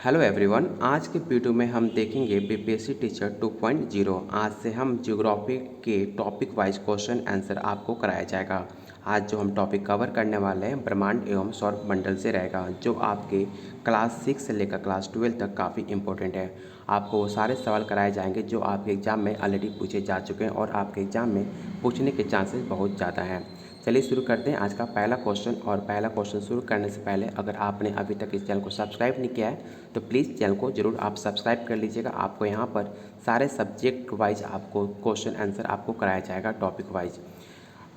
Hello everyone, आज के video में हम देखेंगे बीपीएससी टीचर 2.0। आज से हम ज्योग्राफी के टॉपिक वाइज क्वेश्चन आंसर आपको कराया जाएगा। आज जो हम टॉपिक कवर करने वाले हैं ब्रह्मांड एवं सौरमंडल से रहेगा, जो आपके क्लास 6 से लेकर क्लास 12 तक काफ़ी इंपॉर्टेंट है। आपको वो सारे सवाल कराए जाएंगे जो आपके एग्ज़ाम में ऑलरेडी पूछे जा चुके हैं और आपके एग्ज़ाम में पूछने के चांसेस बहुत ज़्यादा हैं। चलिए शुरू करते हैं आज का पहला क्वेश्चन। और पहला क्वेश्चन शुरू करने से पहले अगर आपने अभी तक इस चैनल को सब्सक्राइब नहीं किया है तो प्लीज़ चैनल को ज़रूर आप सब्सक्राइब कर लीजिएगा। आपको यहाँ पर सारे सब्जेक्ट वाइज आपको क्वेश्चन आंसर आपको कराया जाएगा टॉपिक वाइज।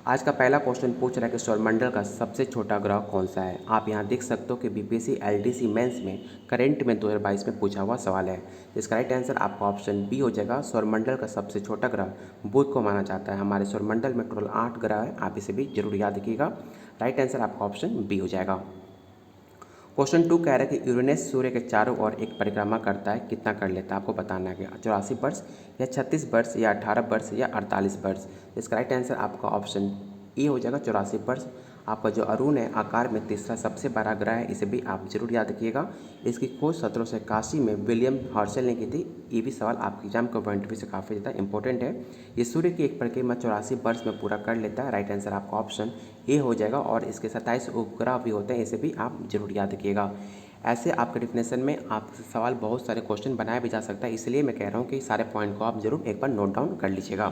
आज का पहला क्वेश्चन पूछ रहा है कि सौरमंडल का सबसे छोटा ग्रह कौन सा है। आप यहाँ देख सकते हो कि बीपीएससी एलडीसी मेंस में करंट में 2022 में पूछा हुआ सवाल है। इसका राइट आंसर आपका ऑप्शन बी हो जाएगा। सौरमंडल का सबसे छोटा ग्रह बुध को माना जाता है। हमारे सौरमंडल में टोटल 8 ग्रह है, आप इसे भी जरूर याद रखिएगा। राइट आंसर आपका ऑप्शन बी हो जाएगा। क्वेश्चन 2 कह रहा है कि यूरेनस सूर्य के चारों ओर एक परिक्रमा करता है, कितना कर लेता है। आपको बताना है कि 84 वर्ष या 36 वर्ष या 18 वर्ष या 48 वर्ष। इसका राइट आंसर आपका ऑप्शन ए हो जाएगा, 84 वर्ष। आपका जो अरुण है आकार में तीसरा सबसे बड़ा ग्रह है, इसे भी आप जरूर याद रखिएगा। इसकी खोज 1781 में विलियम हर्शल ने की थी। ये भी सवाल आपके एग्जाम के पॉइंट ऑफ व्यू से काफ़ी ज़्यादा इंपॉर्टेंट है। ये सूर्य की एक परिक्रमा 84 वर्ष में पूरा कर लेता है। राइट आंसर आपका ऑप्शन ए हो जाएगा। और इसके 27 उपग्रह भी होते हैं, इसे भी आप जरूर याद रखिएगा। ऐसे आपके डिफिनेशन में आपसे सवाल बहुत सारे क्वेश्चन बनाया भी जा सकता है, इसलिए मैं कह रहा हूँ कि सारे पॉइंट को आप जरूर एक बार नोट डाउन कर लीजिएगा।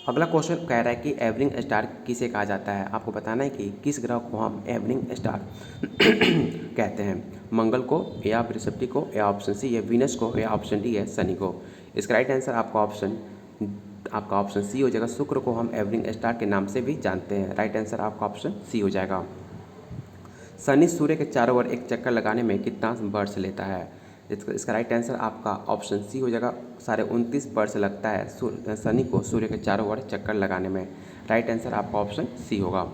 अगला क्वेश्चन कह रहा है कि एवरिंग स्टार किसे कहा जाता है। आपको बताना है कि किस ग्रह को हम एवरिंग स्टार कहते हैं। मंगल को या बृहस्पति को या ऑप्शन सी है वीनस को या ऑप्शन डी है शनि को। इसका राइट आंसर आपका ऑप्शन सी हो जाएगा। शुक्र को हम एवरिंग स्टार के नाम से भी जानते हैं। राइट आंसर आपका ऑप्शन सी हो जाएगा। शनि सूर्य के चारों ओर एक चक्कर लगाने में कितना वर्ष लेता है। इसका राइट आंसर आपका ऑप्शन सी हो जाएगा। 29.5 वर्ष लगता है शनि को सूर्य के चारों ओर चक्कर लगाने में। राइट आंसर आपका ऑप्शन सी होगा।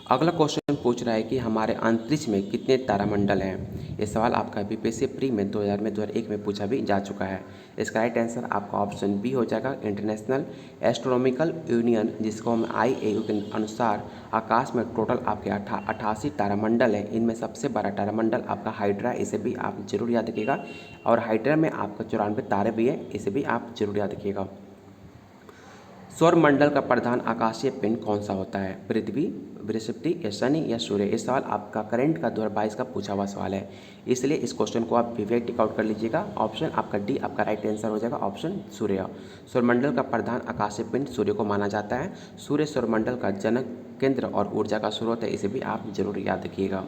अगला क्वेश्चन पूछ रहा है कि हमारे अंतरिक्ष में कितने तारामंडल हैं। ये सवाल आपका बीपीएससी प्री में 2000 में 2001 में पूछा भी जा चुका है। इसका राइट आंसर आपका ऑप्शन बी हो जाएगा। इंटरनेशनल एस्ट्रोनॉमिकल यूनियन, जिसको हम IAU के अनुसार आकाश में टोटल आपके 88 तारामंडल है। इनमें सबसे बड़ा तारामंडल आपका हाइड्रा, इसे भी आप जरूर याद रखिएगा। और हाइड्रा में आपका 94 तारे भी है, इसे भी आप जरूर याद रखिएगा। सौरमंडल का प्रधान आकाशीय पिंड कौन सा होता है। पृथ्वी, बृहस्पति या शनि या सूर्य। इस सवाल आपका करंट का 2022 का पूछा हुआ सवाल है, इसलिए इस क्वेश्चन को आप विवेक टिक आउट कर लीजिएगा। ऑप्शन आपका डी आपका राइट आंसर हो जाएगा, ऑप्शन सूर्य। सौरमंडल का प्रधान आकाशीय पिंड सूर्य को माना जाता है। सूर्य सौरमंडल का जनक, केंद्र और ऊर्जा का स्रोत है, इसे भी आप जरूर याद रखिएगा।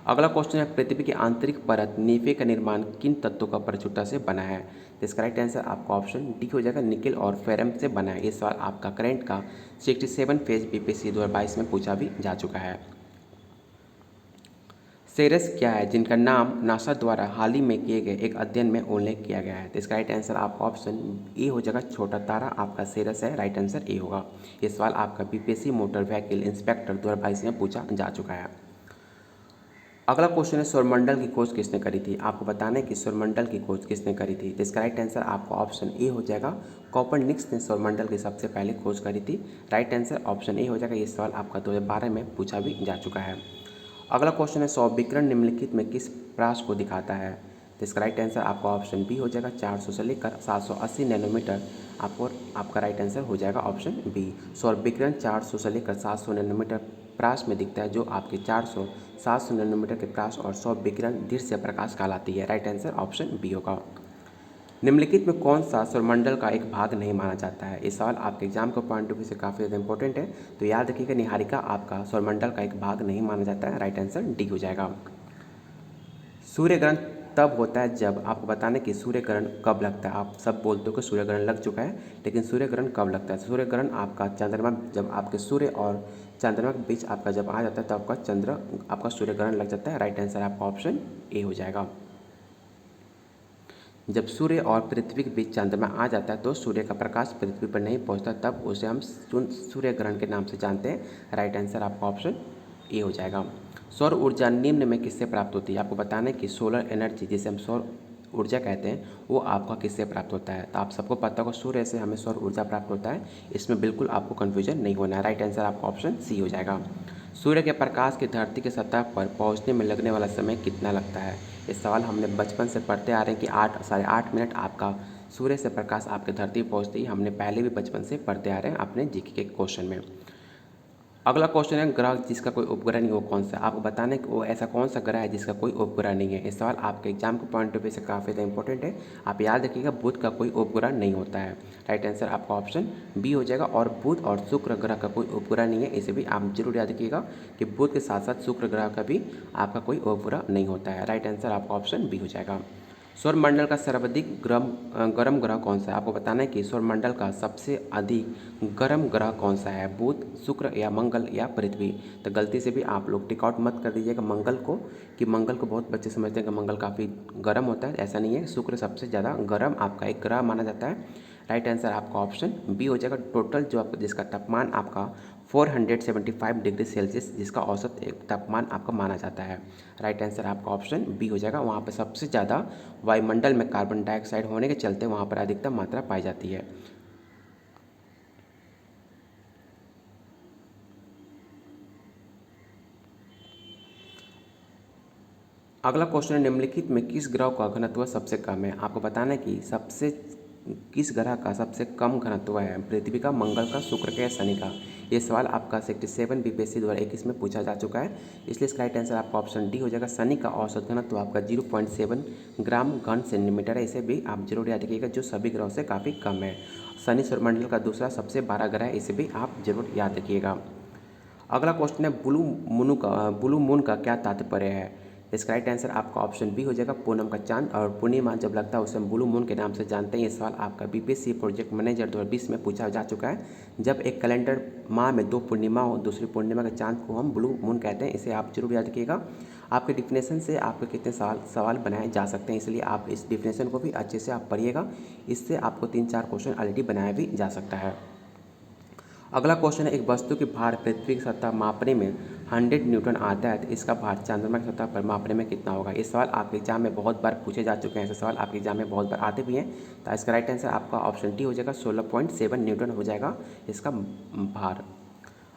अगला क्वेश्चन है पृथ्वी की आंतरिक परत नीफे का निर्माण किन तत्वों का प्रचुरता से बना है। तो इसका राइट आंसर आपका ऑप्शन डी हो जाएगा, निकेल और फेरम से बना है। ये सवाल आपका करंट का 67 फेज बीपीएससी 2022 में पूछा भी जा चुका है। सेरेस क्या है जिनका नाम नासा द्वारा हाल ही में किए गए एक अध्ययन में उल्लेख किया गया है। तो इसका राइट आंसर आपका ऑप्शन ए हो जाएगा, छोटा तारा आपका सेरेस है। राइट आंसर ए होगा। ये सवाल आपका बीपीएससी मोटर व्हीकल इंस्पेक्टर 2022 में पूछा जा चुका है। अगला क्वेश्चन है सौरमंडल की खोज किसने करी थी। आपको बताना है कि सौरमंडल की खोज किसने करी थी। तो इसका राइट आंसर आपका ऑप्शन ए हो जाएगा। कॉपरनिकस ने सौरमंडल की सबसे पहले खोज करी थी। राइट आंसर ऑप्शन ए हो जाएगा। ये सवाल आपका 2012 में पूछा भी जा चुका है। अगला क्वेश्चन है सौविकिरण निम्नलिखित में किस प्रकाश को दिखाता है। तो इसका राइट आंसर आपका ऑप्शन बी हो जाएगा। 400 से लेकर 780 नैनोमीटर आपका राइट आंसर हो जाएगा ऑप्शन बी। सौरविकिरण 400 से लेकर 700 नैनोमीटर प्रकाश में दिखता है, जो आपके 400-700 नैनोमीटर के प्रकाश और सौविकिरण दृश्य प्रकाश कहलाती है। राइट आंसर ऑप्शन बी होगा। निम्नलिखित में कौन सा सौरमंडल का एक भाग नहीं माना जाता है। ये सवाल आपके एग्जाम के पॉइंट ऑफ व्यू से काफ़ी ज़्यादा इंपॉर्टेंट है, तो याद रखिएगा निहारिका आपका सौरमंडल का एक भाग नहीं माना जाता है। राइट आंसर डी हो जाएगा। सूर्य ग्रहण तब होता है जब, आपको बताना है कि सूर्य ग्रहण कब लगता है। आप सब बोलते हो कि सूर्य ग्रहण लग चुका है, लेकिन सूर्य ग्रहण कब लगता है। सूर्य ग्रहण आपका चंद्रमा, जब आपके सूर्य और चंद्रमा के बीच आपका जब आ जाता है तब आपका सूर्य ग्रहण लग जाता है। राइट आंसर आपका ऑप्शन ए हो जाएगा। जब सूर्य और पृथ्वी के बीच चंद्रमा आ जाता है तो सूर्य का प्रकाश पृथ्वी पर नहीं पहुंचता, तब उसे हम सूर्य ग्रहण के नाम से जानते हैं। राइट आंसर आपका ऑप्शन ए हो जाएगा। सौर ऊर्जा निम्न में किससे प्राप्त होती है। आपको बताना है कि सोलर एनर्जी, जिसे हम सौर ऊर्जा कहते हैं वो आपका किससे प्राप्त होता है। तो आप सबको पता होगा सूर्य से हमें सौर ऊर्जा प्राप्त होता है। इसमें बिल्कुल आपको कन्फ्यूजन नहीं होना है। राइट आंसर आपका ऑप्शन सी हो जाएगा। सूर्य के प्रकाश की धरती की सतह पर पहुंचने में लगने वाला समय कितना लगता है। ये सवाल हमने बचपन से पढ़ते आ रहे हैं कि 8 साढ़े 8 मिनट आपका सूर्य से प्रकाश आपके धरती पर पहुँचते ही हमने पहले भी बचपन से पढ़ते आ रहे हैं अपने जीके के क्वेश्चन में। अगला क्वेश्चन है ग्रह जिसका कोई उपग्रह नहीं, वो कौन सा है। आपको बताना है कि वो ऐसा कौन सा ग्रह है जिसका कोई उपग्रह नहीं है। ये सवाल आपके एग्जाम के पॉइंट ऑफ व्यू से काफ़ी ज़्यादा इंपॉर्टेंट है। आप याद रखिएगा बुध का कोई उपग्रह नहीं होता है। राइट आंसर आपका ऑप्शन बी हो जाएगा। और बुध और शुक्र ग्रह का कोई उपग्रह नहीं है, इसे भी आप जरूर याद रखिएगा कि बुध के साथ साथ शुक्र ग्रह का भी आपका कोई उपग्रह नहीं होता है। राइट आंसर आपका ऑप्शन बी हो जाएगा। सौरमंडल का सर्वाधिक गर्म ग्रह कौन सा है। आपको बताना है कि सौरमंडल का सबसे अधिक गर्म ग्रह कौन सा है, बुध, शुक्र या मंगल या पृथ्वी। तो गलती से भी आप लोग टिक आउट मत कर दीजिएगा मंगल को, कि मंगल को बहुत बच्चे समझते हैं कि मंगल काफ़ी गर्म होता है। ऐसा नहीं है, शुक्र सबसे ज़्यादा गर्म आपका एक ग्रह माना जाता है। राइट आंसर आपका ऑप्शन बी हो जाएगा। टोटल जो आपका जिसका तापमान आपका 475 डिग्री सेल्सियस जिसका औसत तापमान आपका माना जाता है। राइट आंसर आपका ऑप्शन बी हो जाएगा। वहाँ पर सबसे ज़्यादा वायुमंडल में कार्बन डाइऑक्साइड होने के चलते वहाँ पर अधिकतम मात्रा पाई जाती है। अगला क्वेश्चन है निम्नलिखित में किस ग्रह का घनत्व सबसे कम है। आपको बताना है कि सबसे किस ग्रह का सबसे कम घनत्व है, पृथ्वी का, मंगल का, शुक्र का या शनि का। ये सवाल आपका 67 बीपीएससी 2021 में पूछा जा चुका है, इसलिए इसका राइट आंसर आपका ऑप्शन डी हो जाएगा। शनि का औसत घनत्व आपका 0.7 ग्राम घन सेंटीमीटर है। इसे भी आप जरूर याद रखिएगा, जो सभी ग्रहों से काफ़ी कम है। शनि सौरमंडल का दूसरा सबसे बड़ा ग्रह है, इसे भी आप जरूर याद रखिएगा। अगला क्वेश्चन है ब्लू मून का क्या तात्पर्य है। इसका राइट आंसर आपका ऑप्शन बी हो जाएगा, पूनम का चांद। और पूर्णिमा जब लगता है उसे हम ब्लू मून के नाम से जानते हैं। ये सवाल आपका बीपीएससी प्रोजेक्ट मैनेजर 2020 में पूछा जा चुका है। जब एक कैलेंडर माह में 2 पूर्णिमा हो, दूसरी पूर्णिमा के चांद को हम ब्लू मून कहते हैं। इसे आप जरूर याद रखिएगा। आपके डिफिनेशन से आपके कितने सवाल बनाए जा सकते हैं, इसलिए आप इस डिफिनेशन को भी अच्छे से आप पढ़िएगा। इससे आपको 3-4 क्वेश्चन ऑलरेडी बनाया भी जा सकता है। अगला क्वेश्चन है एक वस्तु की भार पृथ्वी की सतह मापने में 100 न्यूटन आता है, तो इसका भार चंद्रमा की सतह पर मापने में कितना होगा। ये सवाल आपके एग्जाम में बहुत बार पूछे जा चुके हैं, ऐसे सवाल आपके एग्जाम में बहुत बार आते भी हैं। तो इसका राइट आंसर आपका ऑप्शन डी हो जाएगा, 16.7 न्यूटन हो जाएगा इसका भार।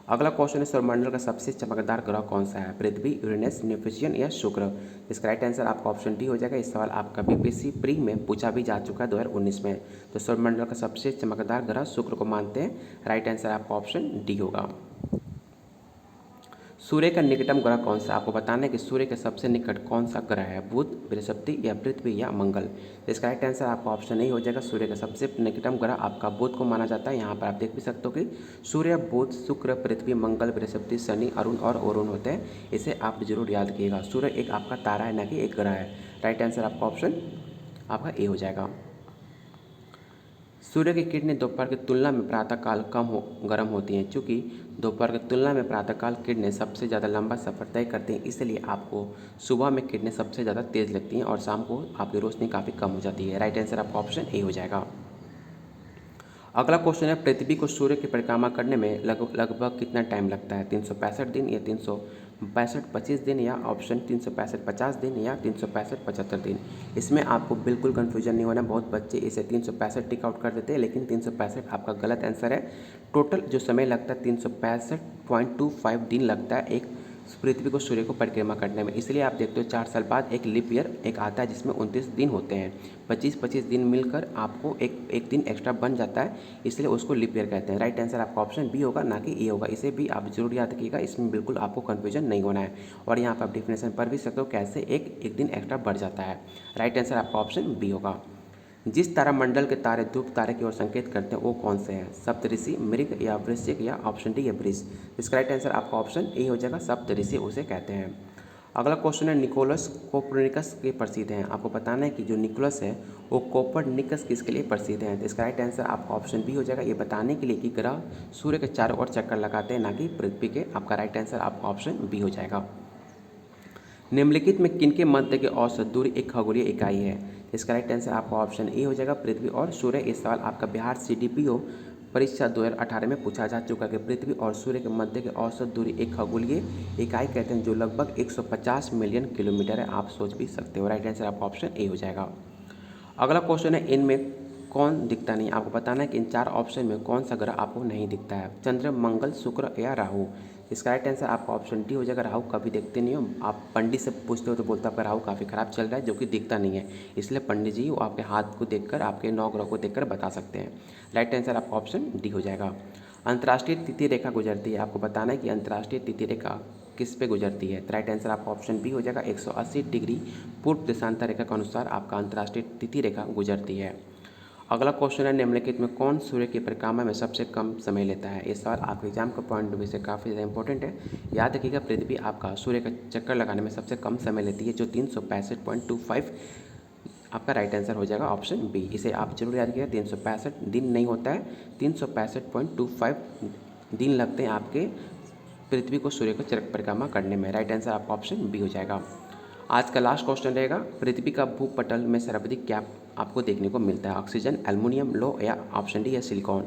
अगला क्वेश्चन है सौरमंडल का सबसे चमकदार ग्रह कौन सा है, पृथ्वी, यूरेनस, नेपच्यून या शुक्र। इसका राइट आंसर आपका ऑप्शन डी हो जाएगा। इस सवाल आपका बीपीएससी प्री में पूछा भी जा चुका है 2019 में। तो सौरमंडल का सबसे चमकदार ग्रह शुक्र को मानते हैं। राइट आंसर आपका ऑप्शन डी होगा। सूर्य का निकटतम ग्रह कौन सा। आपको बताना है कि सूर्य के सबसे निकट कौन सा ग्रह है, बुध, बृहस्पति या पृथ्वी या मंगल। तो इसका राइट आंसर आपका ऑप्शन नहीं हो जाएगा। सूर्य का सबसे निकटतम ग्रह आपका बुध को माना जाता है। यहाँ पर आप देख भी सकते हो कि सूर्य, बुध, शुक्र, पृथ्वी, मंगल, बृहस्पति, शनि, अरुण और वरुण होते हैं। इसे आप जरूर याद रखिएगा। सूर्य एक आपका तारा है, न कि एक ग्रह है। राइट आंसर आपका ऑप्शन आपका ए हो जाएगा। सूर्य की किरणें दोपहर की तुलना में प्रातःकाल गर्म होती हैं। चूँकि दोपहर की तुलना में प्रातःकाल किरणें सबसे ज़्यादा लंबा सफर तय करती हैं, इसलिए आपको सुबह में किरणें सबसे ज़्यादा तेज़ लगती हैं और शाम को आपकी रोशनी काफ़ी कम हो जाती है। राइट आंसर आपका ऑप्शन ए हो जाएगा। अगला क्वेश्चन है पृथ्वी को सूर्य की परिक्रमा करने में लगभग कितना टाइम लगता है, 365 दिन या 365 25 दिन या ऑप्शन 365 50 दिन या 365 75 दिन। इसमें आपको बिल्कुल कन्फ्यूजन नहीं होना। बहुत बच्चे इसे 365 टिक आउट कर देते हैं, लेकिन 365 आपका गलत आंसर है। टोटल जो समय लगता है 365.25 दिन लगता है एक पृथ्वी को सूर्य को परिक्रमा करने में। इसलिए आप देखते हो 4 साल बाद एक लीप ईयर एक आता है जिसमें 29 दिन होते हैं। 25-25 दिन मिलकर आपको एक दिन एक्स्ट्रा बन जाता है, इसलिए उसको लीप ईयर कहते हैं। राइट आंसर आपका ऑप्शन बी होगा, ना कि ए होगा। इसे भी आप जरूर याद रखिएगा, इसमें बिल्कुल आपको कन्फ्यूजन नहीं होना है। और यहाँ पर आप डिफिनेशन पढ़ भी सकते हो कैसे एक दिन एक्स्ट्रा बढ़ जाता है। राइट आंसर आपका ऑप्शन बी होगा। जिस तारामंडल के तारे ध्रुव तारे की ओर संकेत करते हैं वो कौन से हैं, सप्तऋषि, मृग या वृश्चिक या ऑप्शन डी या वृष। इसका राइट आंसर आपका ऑप्शन ए हो जाएगा, सप्तऋषि उसे कहते हैं। अगला क्वेश्चन है निकोलस कोपरनिकस के प्रसिद्ध हैं। आपको बताना है कि जो निकोलस है वो कोपरनिकस किसके लिए प्रसिद्ध हैं। तो इसका राइट आंसर आपका ऑप्शन बी हो जाएगा, ये बताने के लिए कि ग्रह सूर्य के चारों ओर चक्कर लगाते हैं, ना कि पृथ्वी के। आपका राइट आंसर आपका ऑप्शन बी हो जाएगा। निम्नलिखित में किनके मध्य की औसत दूरी एक खगोलीय इकाई है। इसका राइट आंसर आपका ऑप्शन ए हो जाएगा, पृथ्वी और सूर्य। इस सवाल आपका बिहार सीडीपीओ परीक्षा 2018 में पूछा जा चुका है कि पृथ्वी और सूर्य के मध्य की औसत दूरी एक खगोलीय इकाई कहते हैं, जो लगभग 150 मिलियन किलोमीटर है। आप सोच भी सकते हो। राइट आंसर आपका ऑप्शन ए हो जाएगा। अगला क्वेश्चन है, इनमें कौन दिखता नहीं? आपको बताना है कि इन 4 ऑप्शन में कौन सा ग्रह आपको नहीं दिखता है। चंद्र, मंगल, शुक्र या राहु। इसका राइट आंसर आपका ऑप्शन डी हो जाएगा। राहु कभी देखते नहीं हो। आप पंडित से पूछते हो तो बोलता है आपका राहु काफ़ी खराब चल रहा है, जो कि दिखता नहीं है। इसलिए पंडित जी वो आपके हाथ को देखकर, आपके 9 ग्रह को देखकर बता सकते हैं। राइट आंसर आपका ऑप्शन डी हो जाएगा। अंतर्राष्ट्रीय तिथि रेखा गुजरती है। आपको बताना है कि अंतर्राष्ट्रीय तिथि रेखा किस पे गुजरती है। तो राइट आंसर आपका ऑप्शन बी हो जाएगा। 180 डिग्री पूर्व देशांतर रेखा के अनुसार आपका अंतर्राष्ट्रीय तिथि रेखा गुजरती है। अगला क्वेश्चन है, निम्नलिखित में कौन सूर्य की परिक्रमा में सबसे कम समय लेता है? ये सवाल आपके एग्जाम के पॉइंट ऑफ व्यू से काफ़ी ज़्यादा इंपॉर्टेंट है। याद रखिएगा, पृथ्वी आपका सूर्य का चक्कर लगाने में सबसे कम समय लेती है, जो 365.25 आपका राइट आंसर हो जाएगा ऑप्शन बी। इसे आप जरूर याद रखिएगा। 365 दिन नहीं होता है, 365.25 दिन लगते हैं आपके पृथ्वी को सूर्य को चक्कर परिक्रमा करने में। राइट आंसर आपका ऑप्शन बी हो जाएगा। आज का लास्ट क्वेश्चन रहेगा, पृथ्वी का भूपटल में सर्वाधिक क्या आपको देखने को मिलता है? ऑक्सीजन, एल्युमिनियम, लो या ऑप्शन डी या सिलिकॉन।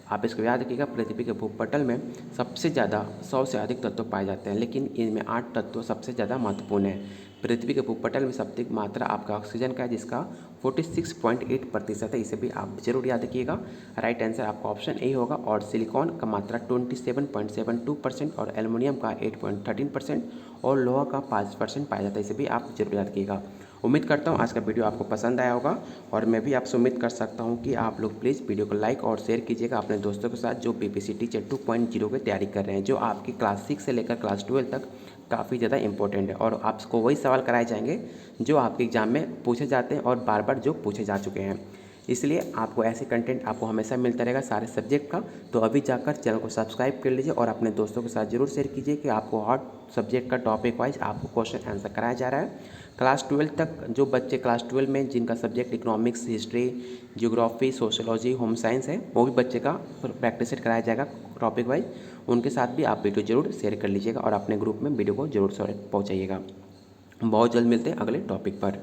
आप इसको याद रखिएगा, पृथ्वी के भूपटल में सबसे ज़्यादा 100 से अधिक तत्व पाए जाते हैं, लेकिन इनमें 8 तत्व सबसे ज़्यादा महत्वपूर्ण है। पृथ्वी के भूपटल में सबसे अधिक मात्रा आपका ऑक्सीजन का है, जिसका 46.8% है। इसे भी आप जरूर याद रखिएगा। राइट आंसर आपका ऑप्शन ए होगा। और सिलिकॉन का मात्रा 27.72% और एल्युमिनियम का 8.13% और लोहा का 5% पाया जाता है। इसे भी आप जरूर याद रखिएगा। उम्मीद करता हूँ आज का वीडियो आपको पसंद आया होगा, और मैं भी आपसे उम्मीद कर सकता हूँ कि आप लोग प्लीज़ वीडियो को लाइक और शेयर कीजिएगा अपने दोस्तों के साथ, जो बीपीएससी टीचर 2.0 की तैयारी कर रहे हैं, जो आपकी क्लास 6 से लेकर क्लास 12 तक काफ़ी ज़्यादा इंपॉर्टेंट है। और आपको वही सवाल कराए जाएंगे जो आपके एग्जाम में पूछे जाते हैं और बार बार जो पूछे जा चुके हैं। इसलिए आपको ऐसे कंटेंट आपको हमेशा मिलता रहेगा सारे सब्जेक्ट का। तो अभी जाकर चैनल को सब्सक्राइब कर लीजिए और अपने दोस्तों के साथ जरूर शेयर कीजिए कि आपको हर सब्जेक्ट का टॉपिक वाइज आपको क्वेश्चन आंसर कराया जा रहा है। क्लास 12 तक जो बच्चे क्लास 12 में जिनका subject economics, history, geography, sociology, home science है, वो भी बच्चे का प्रैक्टिस सेट कराया जाएगा टॉपिक वाइज। उनके साथ भी आप वीडियो जरूर शेयर कर लीजिएगा और अपने ग्रुप में वीडियो को जरूर पहुँचाइएगा। बहुत जल्द मिलते हैं अगले टॉपिक पर।